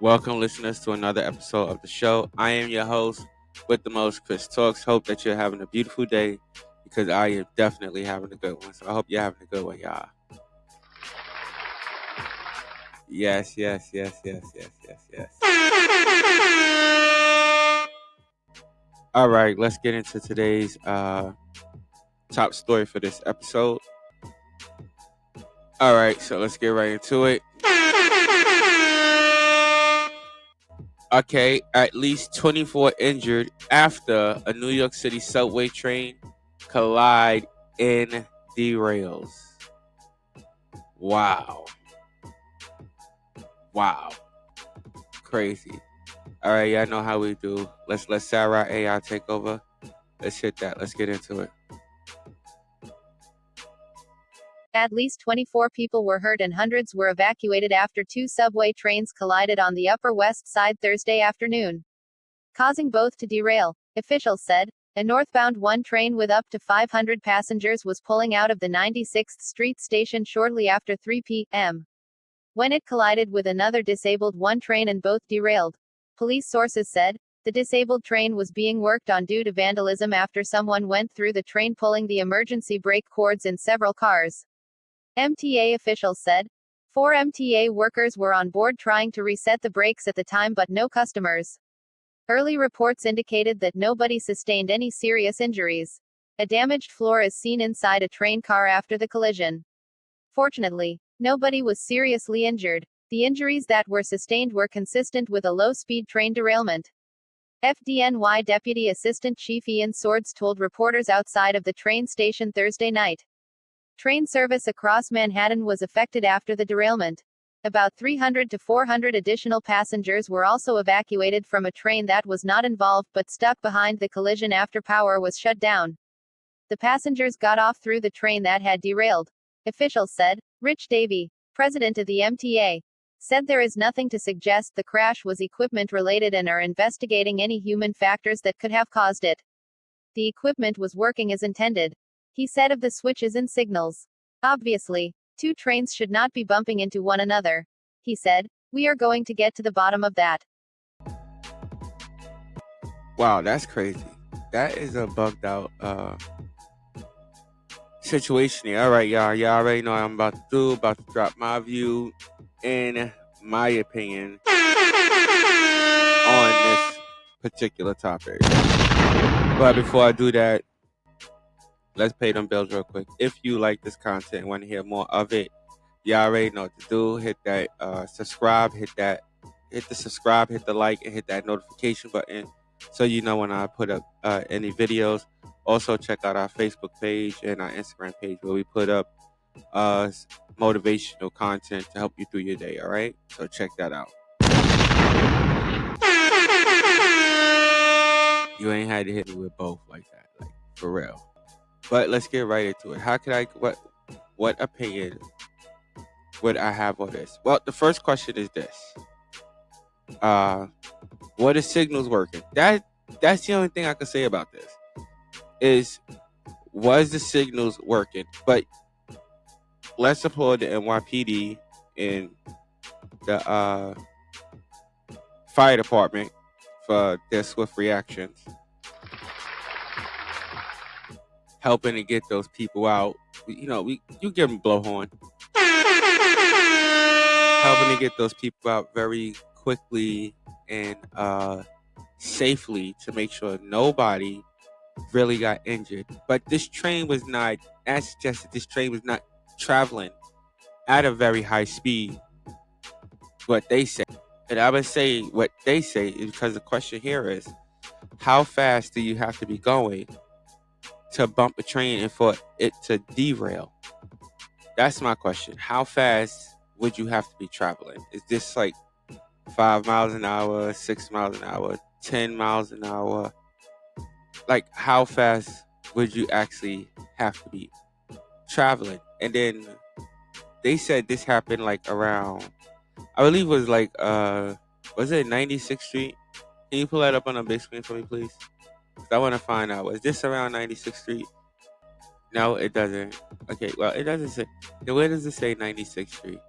Welcome, listeners, to another episode of the show. I am your host with the most, Chris Talks. Hope that you're having a beautiful day because I am definitely having a good one. So I hope you're having a good one, y'all. Yes. All right, let's get into today's top story for this episode. All right, so let's get right into it. Okay, at least 24 injured after a New York City subway train collide in derails. Wow. Crazy. All right, y'all know how we do. Let's let Sarah AI take over. Let's hit that. Let's get into it. At least 24 people were hurt and hundreds were evacuated after two subway trains collided on the Upper West Side Thursday afternoon, causing both to derail. Officials said a northbound one train with up to 500 passengers was pulling out of the 96th Street station shortly after 3 p.m. when it collided with another disabled one train and both derailed. Police sources said the disabled train was being worked on due to vandalism after someone went through the train pulling the emergency brake cords in several cars. MTA officials said 4 MTA workers were on board trying to reset the brakes at the time, but no customers. Early reports indicated that nobody sustained any serious injuries. A damaged floor is seen inside a train car after the collision. Fortunately, nobody was seriously injured. The injuries that were sustained were consistent with a low-speed train derailment. FDNY Deputy Assistant Chief Ian Swords told reporters outside of the train station Thursday night. Train service across Manhattan was affected after the derailment. About 300 to 400 additional passengers were also evacuated from a train that was not involved but stuck behind the collision after power was shut down. The passengers got off through the train that had derailed. Officials said. Rich Davey, president of the MTA, said there is nothing to suggest the crash was equipment related and are investigating any human factors that could have caused it. The equipment was working as intended, he said of the switches and signals. Obviously, two trains should not be bumping into one another. He said, we are going to get to the bottom of that. Wow, that's crazy. That is a bugged out situation here. All right, y'all. Y'all already know what I'm about to do. About to drop my view and my opinion on this particular topic. But before I do that, let's pay them bills real quick. If you like this content and want to hear more of it, y'all already know what to do. Hit that subscribe, hit the subscribe, hit the like, and hit that notification button so you know when I put up any videos. Also, check out our Facebook page and our Instagram page where we put up motivational content to help you through your day. All right, so check that out. You ain't had to hit me with both like that, like for real. But let's get right into it. How could I? What opinion would I have on this? Well, the first question is this: what is signals working? That's the only thing I can say about this. Is was the signals working? But let's applaud the NYPD and the fire department for their swift reactions, helping to get those people out. You give them a blowhorn, helping to get those people out very quickly and safely to make sure nobody really got injured. But this train was not, as suggested, this train was not traveling at a very high speed, what they say. And I would say what they say is because the question here is, how fast do you have to be going to bump a train and for it to derail? That's my question. How fast would you have to be traveling? Is this like 5 miles an hour, 6 miles an hour, 10 miles an hour? Like, how fast would you actually have to be traveling? And then they said this happened like around, I believe it was like, was it 96th Street? Can you pull that up on a big screen for me, please? 'Cause I want to find out, was this around 96th Street? No, it doesn't. Okay, well, it doesn't say. Then where does it say 96th Street?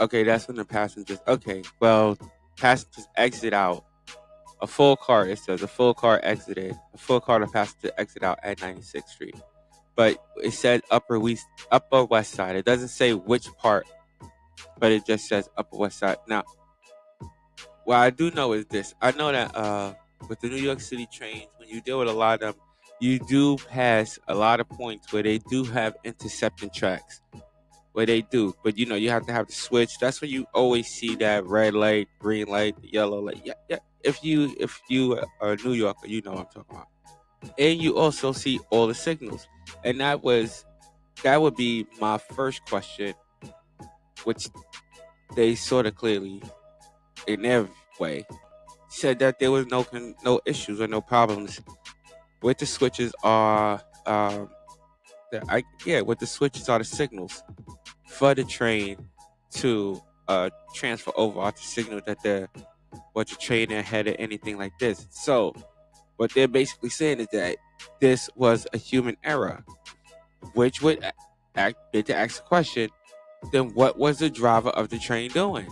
Okay, that's when the passengers. Okay, well, passengers exit out. A full car. It says a full car exited. A full car of passenger exit out at 96th Street. But it said Upper West Side. It doesn't say which part, but it just says Upper West Side. Now, what I do know is this. I know that with the New York City trains, when you deal with a lot of them, you do pass a lot of points where they do have intercepting tracks. Where they do, but you have to have the switch. That's when you always see that red light, green light, the yellow light. Yeah, yeah. If you are a New Yorker, you know what I'm talking about. And you also see all the signals, and that would be my first question, which they sort of clearly in their way said that there was no issues or no problems with the switches are with the switches are the signals for the train to transfer over to signal that the what the train ahead or anything like this. So what they're basically saying is that this was a human error, which would to ask the question, then what was the driver of the train doing?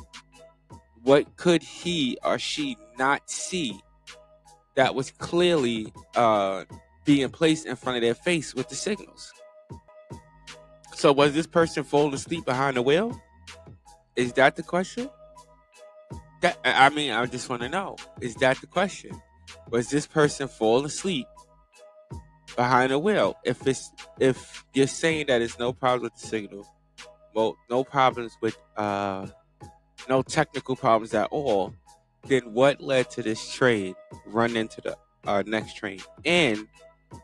What could he or she not see that was clearly being placed in front of their face with the signals? So was this person falling asleep behind the wheel? Is that the question? I just want to know. Is that the question? Was this person falling asleep behind the wheel? If you're saying that it's no problem with the signal, well, no problems with no technical problems at all, then what led to this train run into the next train and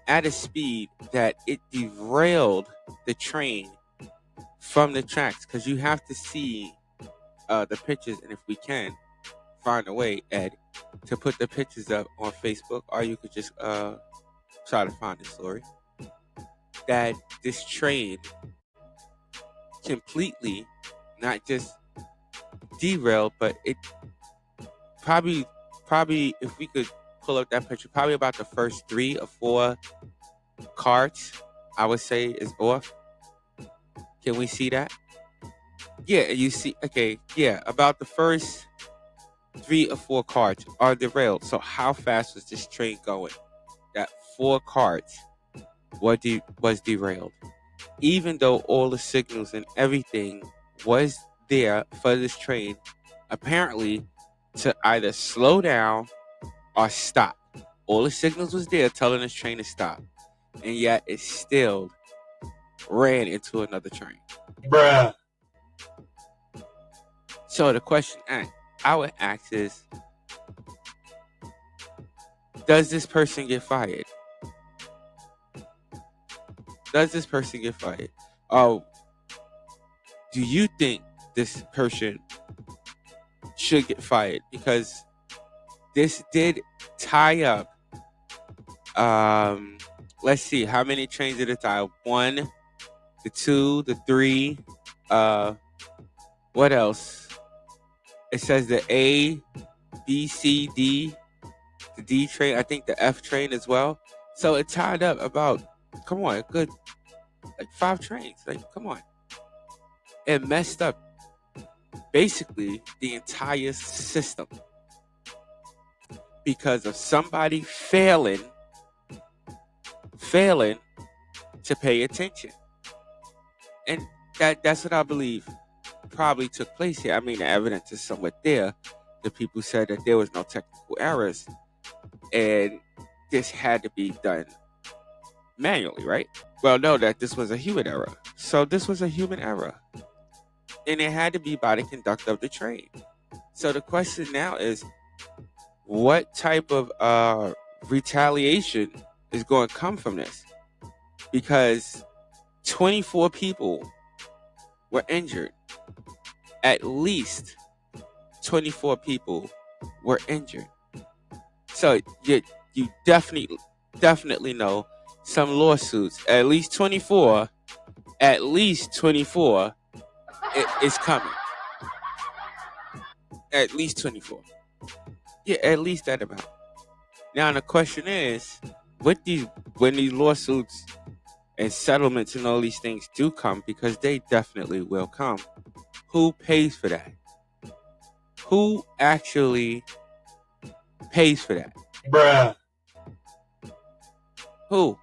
at a speed that it derailed the train from the tracks? Because you have to see the pictures, and if we can find a way, Ed, to put the pictures up on Facebook, or you could just try to find the story that this train completely not just derailed, but it probably if we could pull up that picture, probably about the first 3 or 4 carts, I would say, is off. Can we see that? Yeah, you see. Okay, yeah, about the first 3 or 4 carts are derailed. So how fast was this train going? That 4 carts was derailed, even though all the signals and everything was there for this train, apparently, to either slow down or stop. All the signals was there telling this train to stop, and yet it still ran into another train. Bruh. So the question I would ask is, does this person get fired? Does this person get fired? Oh, do you think this person should get fired? Because this did tie up. Let's see, how many trains did it tie up? 1, the 2, the 3. What else? It says the A, B, C, D, the D train. I think the F train as well. So it tied up about, come on, a good like 5 trains. Like, come on. It messed up basically the entire system because of somebody failing to pay attention. And that's what I believe probably took place here. I mean, the evidence is somewhat there. The people said that there was no technical errors and this had to be done manually, right? Well, no, that this was a human error. So this was a human error. And it had to be by the conductor of the train. So the question now is, what type of retaliation is going to come from this? Because 24 people were injured. At least 24 people were injured. So you definitely know some lawsuits. At least 24 is coming. At least 24. Yeah, at least that amount. Now the question is, when these lawsuits and settlements and all these things do come, because they definitely will come, Who pays for that? Who actually pays for that? Bruh. Who?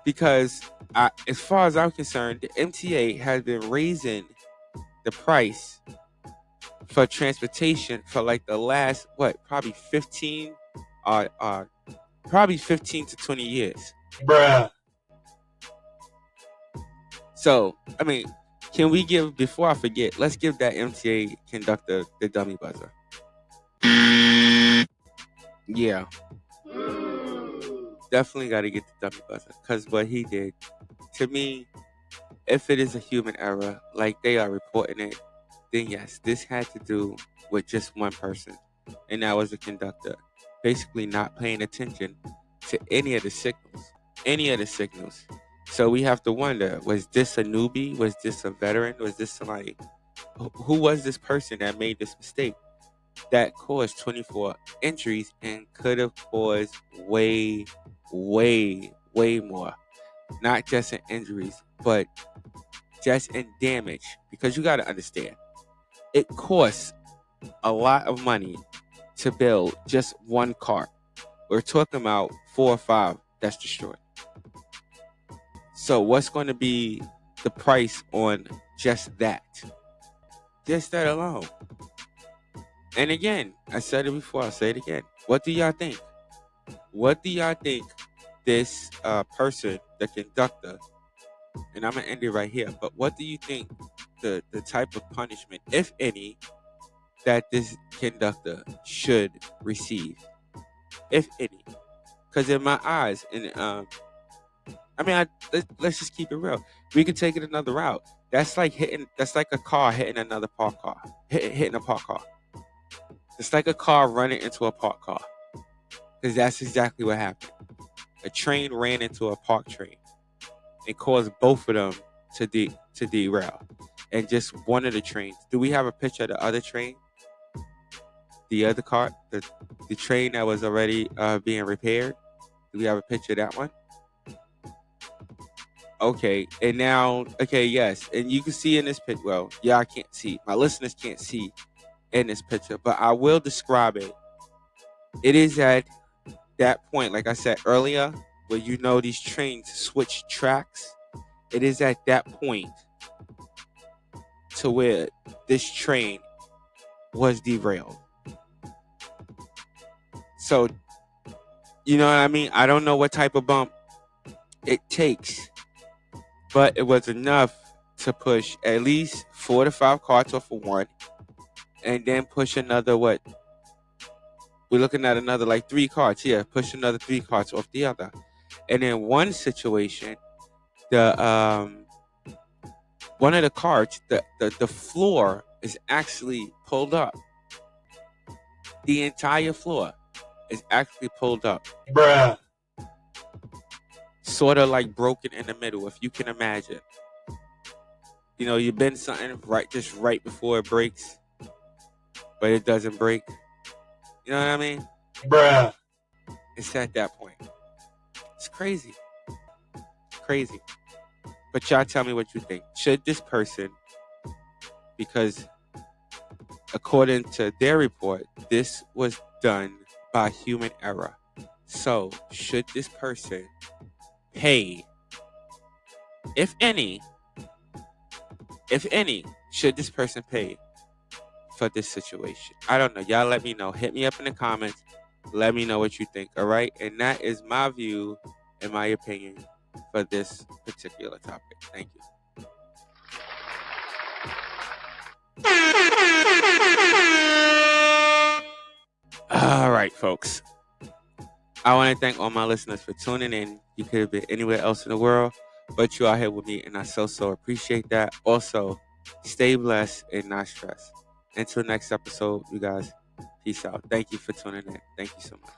Because as far as I'm concerned, the MTA has been raising the price for transportation for like the last probably 15 probably 15 to 20 years. Bruh. So, I mean, can we give, before I forget, let's give that MTA conductor the dummy buzzer. Yeah. Definitely got to get the dummy buzzer, because what he did, to me, if it is a human error, like they are reporting it, then yes, this had to do with just one person, and that was the conductor, basically not paying attention to any of the signals. Any of the signals. So we have to wonder, was this a newbie? Was this a veteran? Was this somebody? Who was this person that made this mistake that caused 24 injuries and could have caused way, way, way more? Not just in injuries, but just in damage. Because you got to understand, it costs a lot of money to build just one car. We're talking about 4 or 5 that's destroyed. So what's going to be the price on just that? Just that alone. And again, I said it before, I'll say it again. What do y'all think? What do y'all think this person, the conductor, and I'm going to end it right here, but what do you think the type of punishment, if any, that this conductor should receive? If any. Because in my eyes, and let's just keep it real. We could take it another route. That's like a car hitting another parked car. Hitting a parked car. It's like a car running into a parked car. Because that's exactly what happened. A train ran into a parked train. It caused both of them to derail. And just one of the trains. Do we have a picture of the other train? The other car? The train that was already being repaired? Do we have a picture of that one? Okay, and now, yes, and you can see in this picture. Well, yeah, I can't see. My listeners can't see in this picture, but I will describe it. It is at that point, like I said earlier, where these trains switch tracks. It is at that point to where this train was derailed. So, you know what I mean? I don't know what type of bump it takes, but it was enough to push at least 4 to 5 carts off of one, and then push another, we're looking at another like 3 carts. Yeah, push another 3 carts off the other. And in one situation, the one of the carts, the floor is actually pulled up. The entire floor is actually pulled up. Bruh. Sort of like broken in the middle, if you can imagine. You bend something just right before it breaks, but it doesn't break. You know what I mean? Bruh. It's at that point. It's crazy. Crazy. But y'all tell me what you think. Should this person, because according to their report, this was done by human error. So, should this person pay, if any, should this person pay for this situation? I don't know. Y'all let me know. Hit me up in the comments. Let me know what you think, all right? And that is my view and my opinion for this particular topic. Thank you. All right, folks. I want to thank all my listeners for tuning in. You could have been anywhere else in the world, but you are here with me, and I so appreciate that. Also, stay blessed and not stressed. Until next episode, you guys, peace out. Thank you for tuning in. Thank you so much.